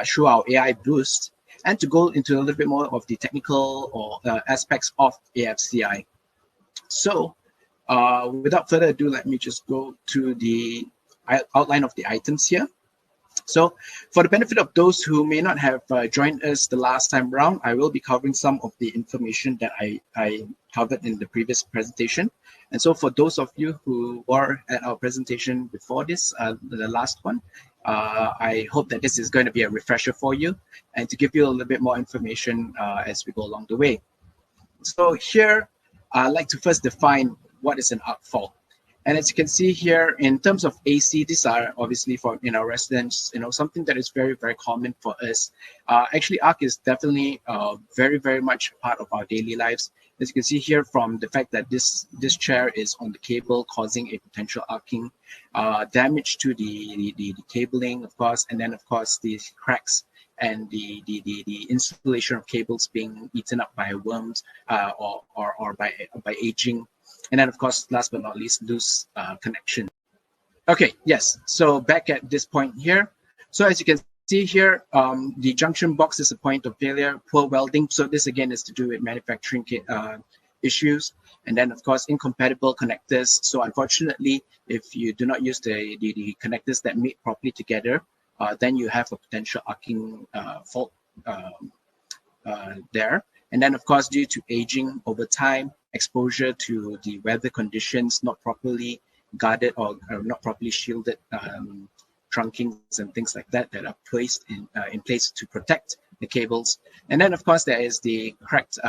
through our AI boost, and to go into a little bit more of the technical or aspects of AFCI. So without further ado, let me just go to the outline of the items here. So for the benefit of those who may not have joined us the last time around, I will be covering some of the information that I covered in the previous presentation. And so for those of you who were at our presentation before this, the last one, I hope that this is going to be a refresher for you and to give you a little bit more information as we go along the way. So here, I'd like to first define what is an arc fault. And as you can see here, in terms of AC, these are obviously for our residents, something that is very, very common for us. Actually, arc is definitely very, very much part of our daily lives. As you can see here from the fact that this chair is on the cable, causing a potential arcing, damage to the cabling, of course, and then of course the cracks and the insulation of cables being eaten up by worms or by aging. And then, of course, last but not least, loose connection. Okay, yes. So back at this point here. So as you can see here, the junction box is a point of failure, poor welding. So this again is to do with manufacturing issues. And then, of course, incompatible connectors. So unfortunately, if you do not use the connectors that meet properly together, then you have a potential arcing fault there. And then, of course, due to aging over time, exposure to the weather conditions, not properly guarded or not properly shielded trunkings and things like that are placed in place to protect the cables. And then, of course, there is the cracked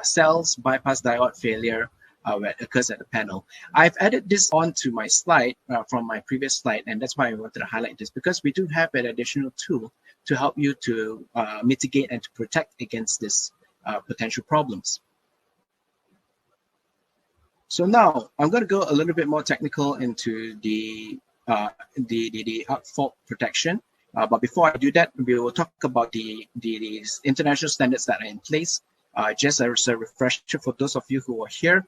cells, bypass diode failure where it occurs at the panel. I've added this onto my slide from my previous slide, and that's why I wanted to highlight this, because we do have an additional tool to help you to mitigate and to protect against this potential problems. So now I'm going to go a little bit more technical into the arc fault protection. But before I do that, we will talk about the international standards that are in place. Just as a refresher for those of you who were here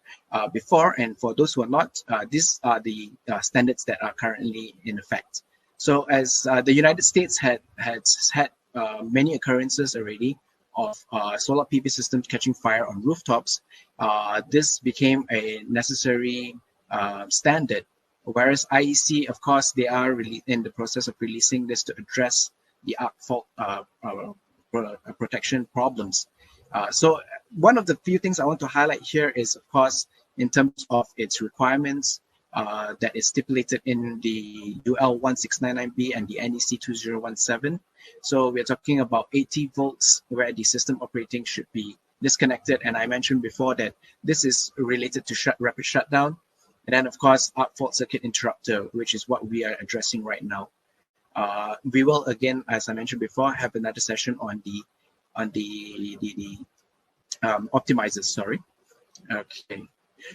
before, and for those who are not, these are the standards that are currently in effect. So as the United States had many occurrences already of solar PV systems catching fire on rooftops, this became a necessary standard. Whereas IEC, of course, they are really in the process of releasing this to address the arc fault protection problems. So one of the few things I want to highlight here is, of course, in terms of its requirements that is stipulated in the UL 1699B and the NEC 2017. So we're talking about 80 volts where the system operating should be disconnected. And I mentioned before that this is related to rapid shutdown. And then, of course, arc fault circuit interrupter, which is what we are addressing right now. We will, again, as I mentioned before, have another session on the optimizers, sorry. Okay.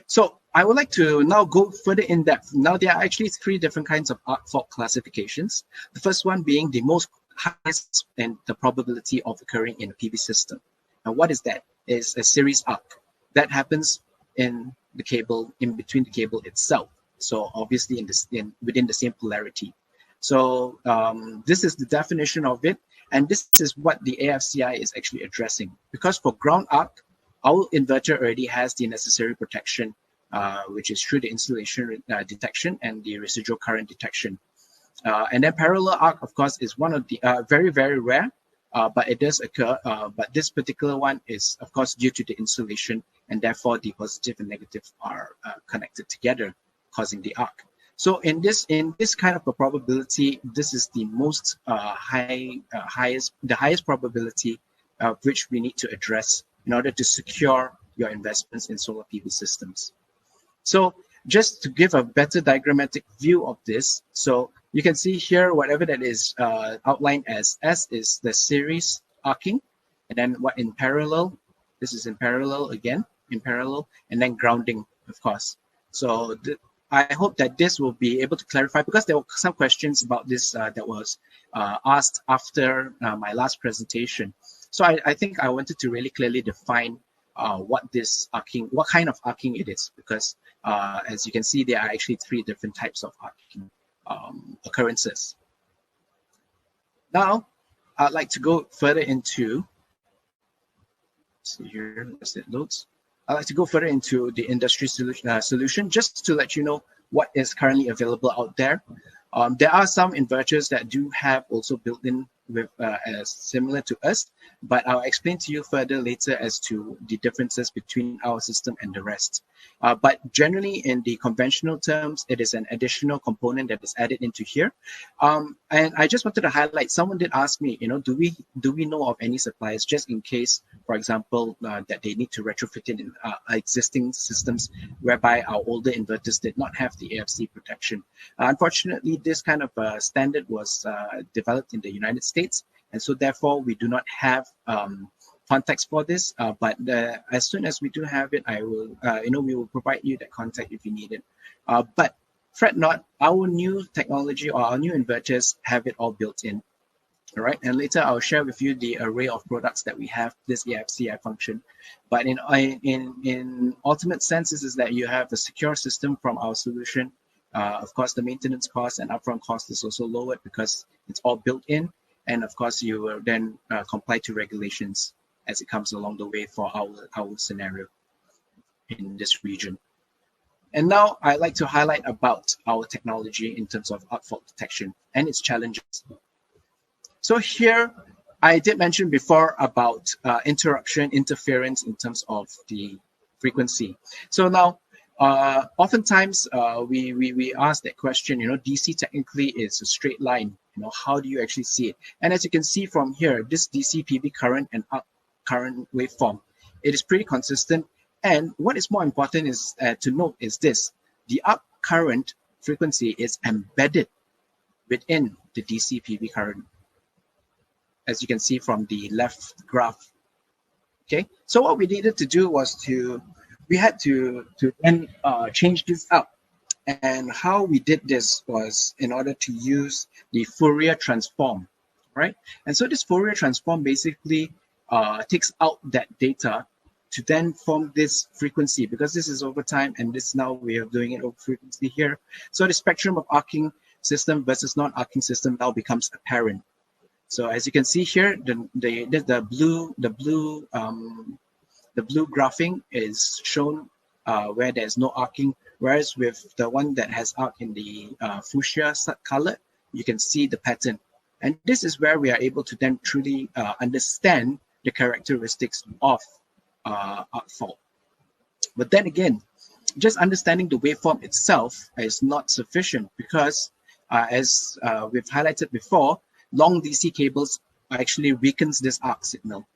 So I would like to now go further in depth. Now, there are actually three different kinds of arc fault classifications. The first one being the most highest and the probability of occurring in a PV system. And what is that? It's a series arc that happens in the cable, in between the cable itself. So obviously within the same polarity. So this is the definition of it. And this is what the AFCI is actually addressing. Because for ground arc, our inverter already has the necessary protection, which is through the insulation detection and the residual current detection. And then parallel arc, of course, is one of the very, very rare, but it does occur. But this particular one is, of course, due to the insulation, and therefore the positive and negative are connected together, causing the arc. So in this kind of a probability, this is the most highest probability which we need to address in order to secure your investments in solar PV systems. So just to give a better diagrammatic view of this, so you can see here whatever that is outlined as S is the series arcing, and then what in parallel, this is in parallel again, in parallel, and then grounding, of course. So I hope that this will be able to clarify, because there were some questions about this that was asked after my last presentation. So I think I wanted to really clearly define what this arcing, what kind of arcing it is, because as you can see, there are actually three different types of arcing occurrences. Now, I'd like to go further into, see here as it loads. I'd like to go further into the industry solution just to let you know what is currently available out there. There are some inverters that do have also built-in with similar to us, but I'll explain to you further later as to the differences between our system and the rest. But generally, in the conventional terms, it is an additional component that is added into here. And I just wanted to highlight, someone did ask me, do we know of any suppliers just in case, for example, that they need to retrofit it in existing systems whereby our older inverters did not have the AFC protection. Unfortunately, this kind of standard was developed in the United States, and so therefore we do not have context for this. But as soon as we do have it, I will, we will provide you that contact if you need it. But fret not, our new technology or our new inverters have it all built in. All right, and later I'll share with you the array of products that we have this AFCI function. But in ultimate senses is that you have a secure system from our solution. Of course, the maintenance cost and upfront cost is also lowered because it's all built in. And of course, you will then comply to regulations as it comes along the way for our scenario in this region. And now I'd like to highlight about our technology in terms of arc fault detection and its challenges. So here, I did mention before about interference in terms of the frequency. So now, oftentimes we ask that question, DC technically is a straight line. How do you actually see it? And as you can see from here, this DC PV current and arc current waveform, it is pretty consistent. And what is more important is to note is this: the arc current frequency is embedded within the DC PV current, as you can see from the left graph. Okay, so what we needed to do was we had to then change this up. And how we did this was in order to use the Fourier transform, right? And so this Fourier transform basically takes out that data to then form this frequency, because this is over time and this now we are doing it over frequency here. So the spectrum of arcing system versus non-arcing system now becomes apparent. So as you can see here, the blue graphing is shown where there's no arcing, whereas with the one that has arc in the fuchsia color, you can see the pattern. And this is where we are able to then truly understand the characteristics of arc fault. But then again, just understanding the waveform itself is not sufficient, because as we've highlighted before, long DC cables actually weakens this arc signal.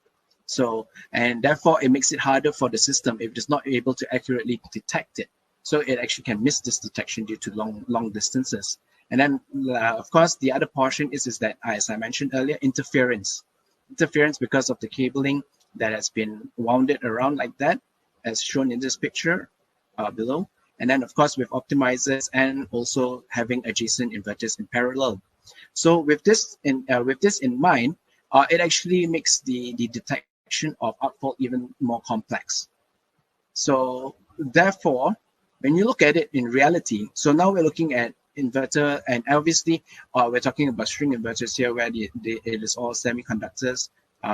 So, and therefore it makes it harder for the system if it's not able to accurately detect it. So it actually can miss this detection due to long distances. And then, of course, the other portion is that, as I mentioned earlier, interference. Interference because of the cabling that has been wounded around like that, as shown in this picture below. And then, of course, with optimizers and also having adjacent inverters in parallel. So with this in mind, it actually makes the detection of arc fault even more complex. So therefore, when you look at it in reality, so now we're looking at inverter, and obviously we're talking about string inverters here, where it is all semiconductors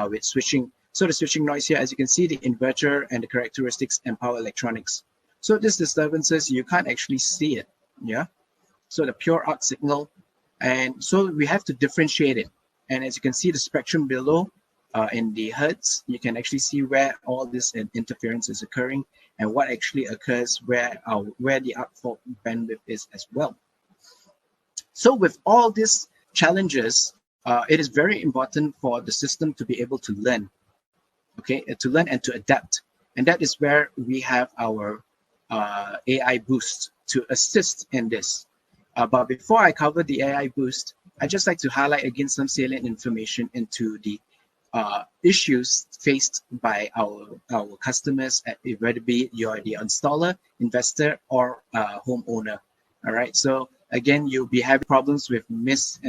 with switching. So the switching noise here, as you can see, the inverter and the characteristics and power electronics. So these disturbances, you can't actually see it, yeah? So the pure arc signal, and so we have to differentiate it. And as you can see, the spectrum below in the hertz, you can actually see where all this interference is occurring and what actually occurs where the arc fault bandwidth is as well. So with all these challenges, it is very important for the system to be able to learn, okay, to learn and to adapt. And that is where we have our AI boost to assist in this. But before I cover the AI boost, I'd just like to highlight again some salient information into the issues faced by our customers, whether be you're the installer, investor, or homeowner. All right. So again, you'll be having problems with miss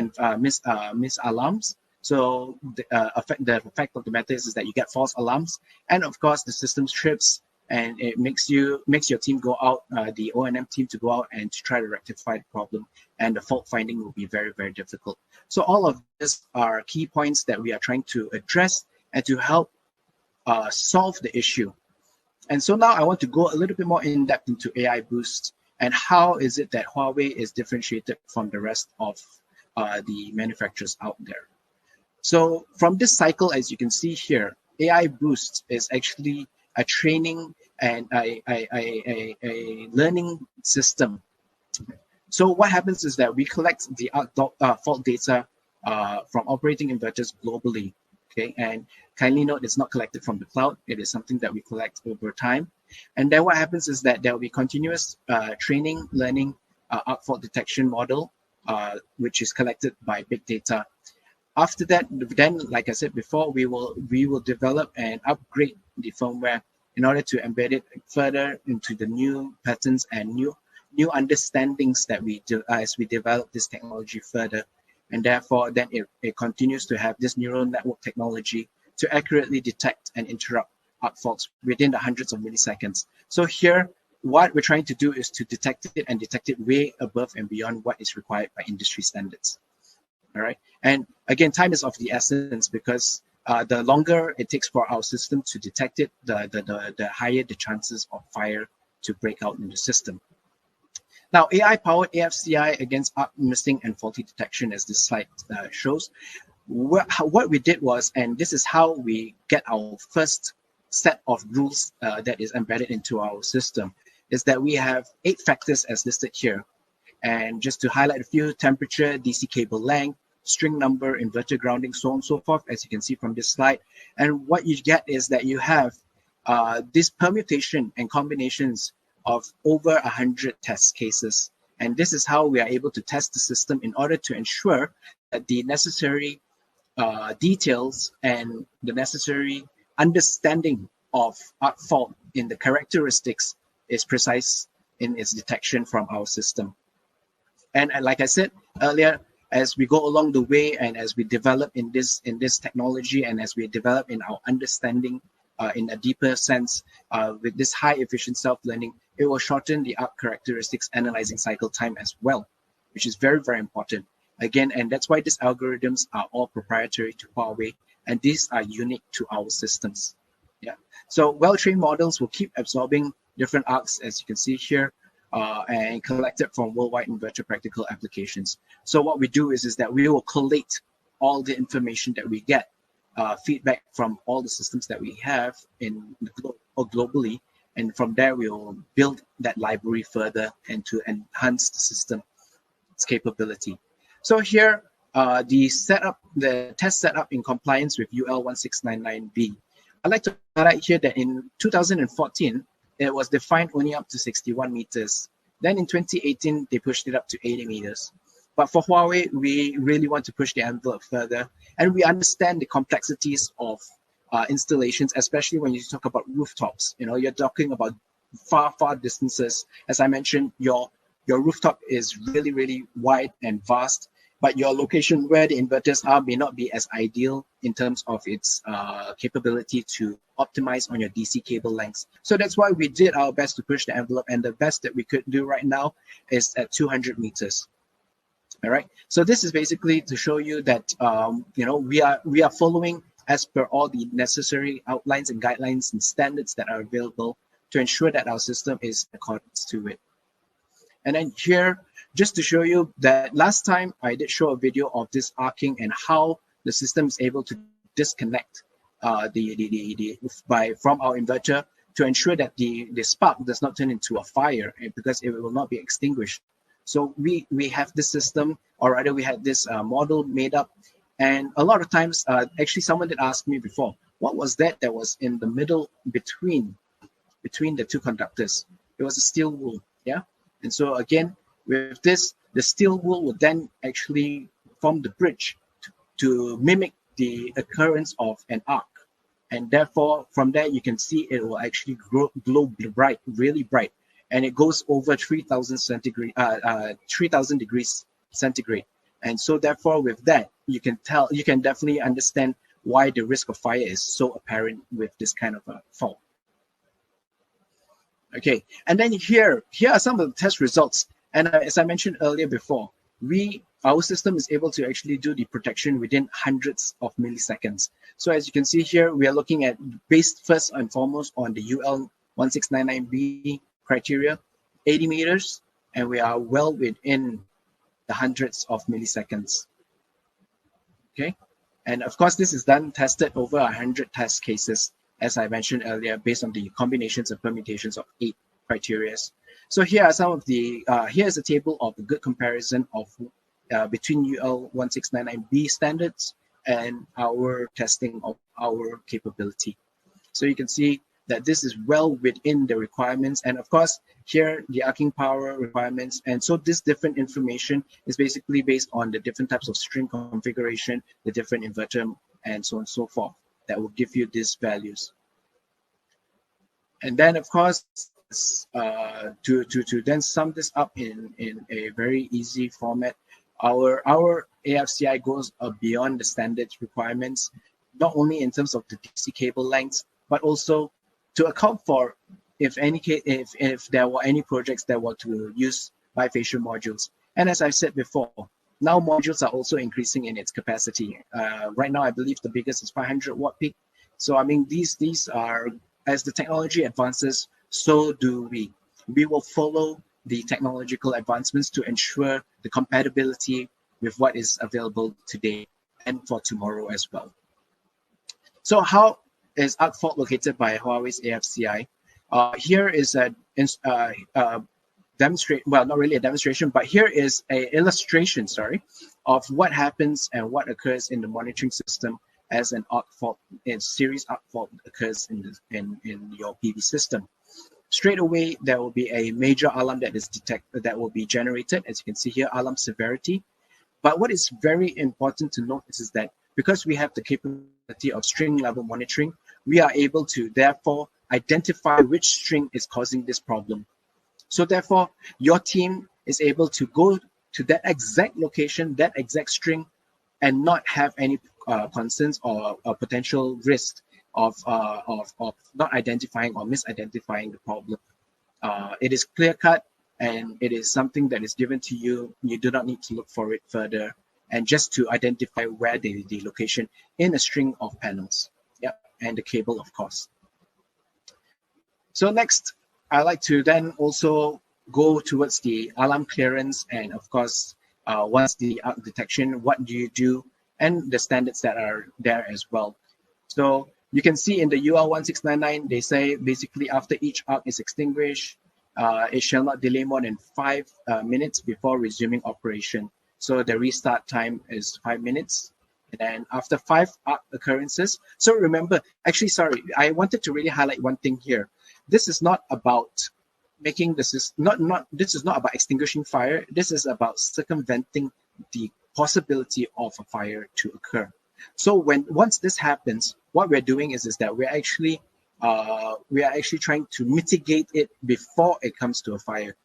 alarms. So the fact of the matter is that you get false alarms, and of course the system trips, and it makes your team go out, the O&M team to go out and to try to rectify the problem. and the fault finding will be very, very difficult. So all of these are key points that we are trying to address and to help solve the issue. And so now I want to go a little bit more in depth into AI Boost and how is it that Huawei is differentiated from the rest of the manufacturers out there. So from this cycle, as you can see here, AI Boost is actually a training and a learning system. So what happens is that we collect the fault data from operating inverters globally. Okay, and kindly note it's not collected from the cloud. It is something that we collect over time. And then what happens is that there will be continuous training, learning, arc fault detection model, which is collected by big data. After that, then, like I said before, we will develop and upgrade the firmware in order to embed it further into the new patterns and new understandings that we do as we develop this technology further. And therefore, then it continues to have this neural network technology to accurately detect and interrupt arc faults within the hundreds of milliseconds. So here, what we're trying to do is to detect it way above and beyond what is required by industry standards. All right. And again, time is of the essence because the longer it takes for our system to detect it, the higher the chances of fire to break out in the system. Now, AI-powered AFCI against arc missing and faulty detection, as this slide shows, what we did was, and this is how we get our first set of rules that is embedded into our system, is that we have 8 factors as listed here. And just to highlight a few: temperature, DC cable length, string number, inverter grounding, so on and so forth, as you can see from this slide. And what you get is that you have this permutation and combinations of over 100 test cases. And this is how we are able to test the system in order to ensure that the necessary details and the necessary understanding of arc fault in the characteristics is precise in its detection from our system. And like I said earlier, as we go along the way and as we develop in this technology and as we develop in our understanding in a deeper sense with this high efficient self-learning, it will shorten the arc characteristics analyzing cycle time as well, which is very, very important. Again, and that's why these algorithms are all proprietary to Huawei, and these are unique to our systems. Yeah. So well-trained models will keep absorbing different arcs, as you can see here, and collected from worldwide inverter practical applications. So what we do is that we will collate all the information that we get, feedback from all the systems that we have in the globally, and from there we will build that library further and to enhance the system's capability. So here, the test setup in compliance with UL 1699B. I'd like to highlight here that in 2014, it was defined only up to 61 meters. Then in 2018, they pushed it up to 80 meters. But for Huawei, we really want to push the envelope further. And we understand the complexities of installations, especially when you talk about rooftops. You know, you're talking about far, far distances. As I mentioned, your rooftop is really, really wide and vast, but your location where the inverters are may not be as ideal in terms of its capability to optimize on your DC cable lengths. So that's why we did our best to push the envelope, and the best that we could do right now is at 200 meters. All right. So this is basically to show you that you know, we are following as per all the necessary outlines and guidelines and standards that are available to ensure that our system is in accordance to it. And then here, just to show you that last time I did show a video of this arcing and how the system is able to disconnect from our inverter to ensure that the spark does not turn into a fire, because it will not be extinguished. So we have this system, or rather we had this model made up. And a lot of times, actually someone did ask me before, what was that was in the middle between the two conductors? It was a steel wool, yeah? And so again, with this, the steel wool would then actually form the bridge to mimic the occurrence of an arc. And therefore, from there, you can see it will actually glow bright, really bright. And it goes over 3,000 degrees centigrade. And so therefore, with that, you can definitely understand why the risk of fire is so apparent with this kind of a fault. Okay, and then here are some of the test results. And as I mentioned earlier before, our system is able to actually do the protection within hundreds of milliseconds. So as you can see here, we are looking at based first and foremost on the UL 1699B criteria, 80 meters, and we are well within the hundreds of milliseconds. Okay, and of course this is tested over 100 test cases, as I mentioned earlier, based on the combinations and permutations of 8 criteria. So here are some of the, here's a table of a good comparison of between UL 1699B standards and our testing of our capability. So you can see that this is well within the requirements, and of course here the arcing power requirements, and so this different information is basically based on the different types of string configuration, the different inverter, and so on and so forth, that will give you these values. And then of course to then sum this up in a very easy format, our AFCI goes beyond the standards requirements, not only in terms of the DC cable lengths, but also to account for if there were any projects that were to use bifacial modules. And as I've said before, now modules are also increasing in its capacity. Right now, I believe the biggest is 500 watt peak. So I mean, these are, as the technology advances, so do we. We will follow the technological advancements to ensure the compatibility with what is available today and for tomorrow as well. So how is arc fault located by Huawei's AFCI? Here is a demonstration, well, not really a demonstration, but here is an illustration, of what happens and what occurs in the monitoring system as an arc fault, a series arc fault occurs in your PV system. Straight away, there will be a major alarm that is detected, that will be generated, as you can see here, alarm severity. But what is very important to notice is that because we have the capability of string level monitoring, we are able to therefore identify which string is causing this problem. So therefore, your team is able to go to that exact location, that exact string, and not have any concerns or potential risk of not identifying or misidentifying the problem. It is clear cut, and it is something that is given to you. You do not need to look for it further, and just to identify where the location in a string of panels. Yep, and the cable, of course. So next, I like to then also go towards the alarm clearance, and of course, once the arc detection, what do you do, and the standards that are there as well. So you can see in the UL 1699, they say basically after each arc is extinguished, it shall not delay more than 5 minutes before resuming operation. So the restart time is 5 minutes. And then after 5 arc occurrences, so remember, actually, sorry, I wanted to really highlight one thing here. This is not about making this is not about extinguishing fire. This is about circumventing the possibility of a fire to occur. So once this happens, what we're doing is that we are actually trying to mitigate it before it comes to a fire.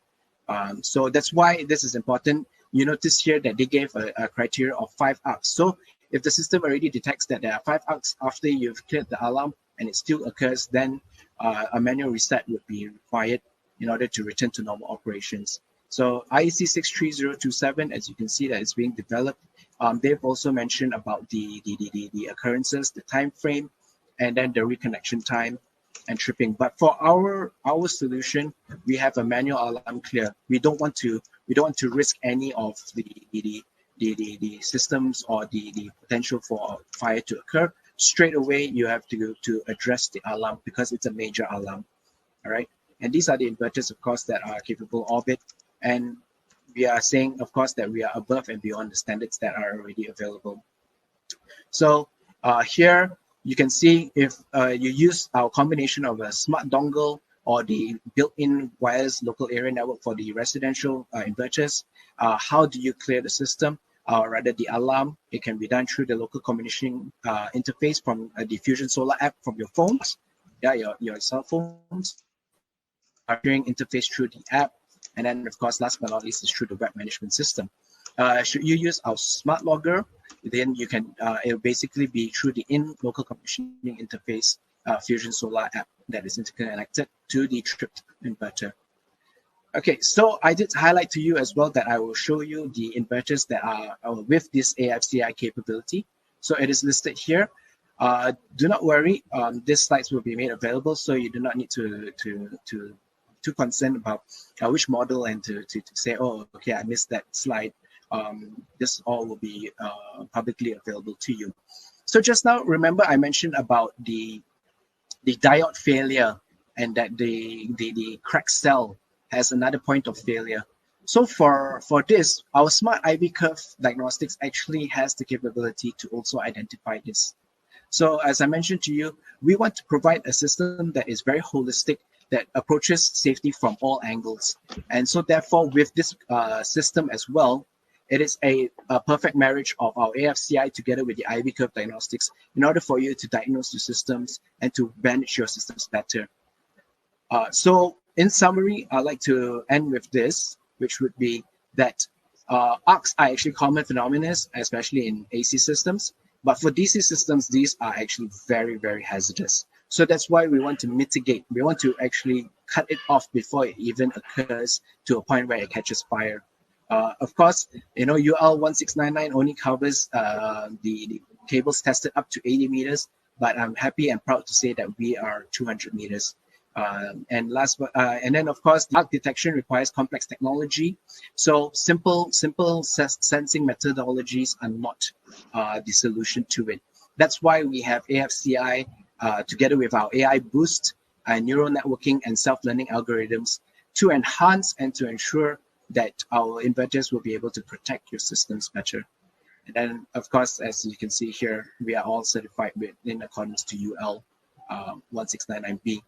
So that's why this is important. You notice here that they gave a criteria of 5 arcs. So if the system already detects that there are 5 arcs after you've cleared the alarm and it still occurs, then a manual reset would be required in order to return to normal operations. So IEC 63027, as you can see, that is being developed. They've also mentioned about the occurrences, the time frame, and then the reconnection time and tripping. But for our solution, we have a manual alarm clear. We don't want to risk any of the systems or the potential for fire to occur. Straight away, you have to address the alarm because it's a major alarm. All right. And these are the inverters, of course, that are capable of it. And we are saying, of course, that we are above and beyond the standards that are already available. So here you can see if you use our combination of a smart dongle or the built-in wireless local area network for the residential inverters, how do you clear the system? Rather the alarm, it can be done through the local communication interface from the Fusion Solar app from your phones, your cell phones, sharing interface through the app, and then of course, last but not least, is through the web management system. Should you use our smart logger, then you can, it'll basically be through the in-local commissioning interface Fusion Solar app that is interconnected to the tripped inverter. Okay, so I did highlight to you as well that I will show you the inverters that are with this AFCI capability. So it is listed here. Do not worry, these slides will be made available, so you do not need to concern about which model and to say, oh, okay, I missed that slide. This all will be publicly available to you. So just now, remember I mentioned about the diode failure and that the cracked cell has another point of failure. So for this, our smart IV curve diagnostics actually has the capability to also identify this. So as I mentioned to you, we want to provide a system that is very holistic, that approaches safety from all angles. And so therefore, with this system as well, it is a perfect marriage of our AFCI together with the IV curve diagnostics in order for you to diagnose your systems and to manage your systems better. So in summary, I'd like to end with this, which would be that arcs are actually common phenomena, especially in AC systems. But for DC systems, these are actually very, very hazardous. So that's why we want to mitigate. We want to actually cut it off before it even occurs to a point where it catches fire. Of course, you know, UL 1699 only covers the cables tested up to 80 meters, but I'm happy and proud to say that we are 200 meters. And then of course, the arc detection requires complex technology. So simple sensing methodologies are not the solution to it. That's why we have AFCI together with our AI boost, neural networking and self-learning algorithms to enhance and to ensure that our inverters will be able to protect your systems better. And then, of course, as you can see here, we are all certified in accordance to UL 1699B.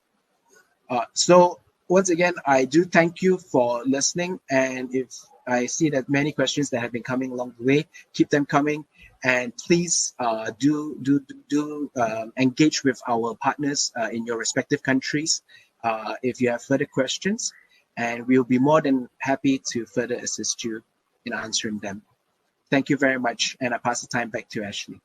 So once again, I do thank you for listening. And if I see that many questions that have been coming along the way, keep them coming. And please do engage with our partners in your respective countries if you have further questions. And we'll be more than happy to further assist you in answering them. Thank you very much. And I pass the time back to Ashley.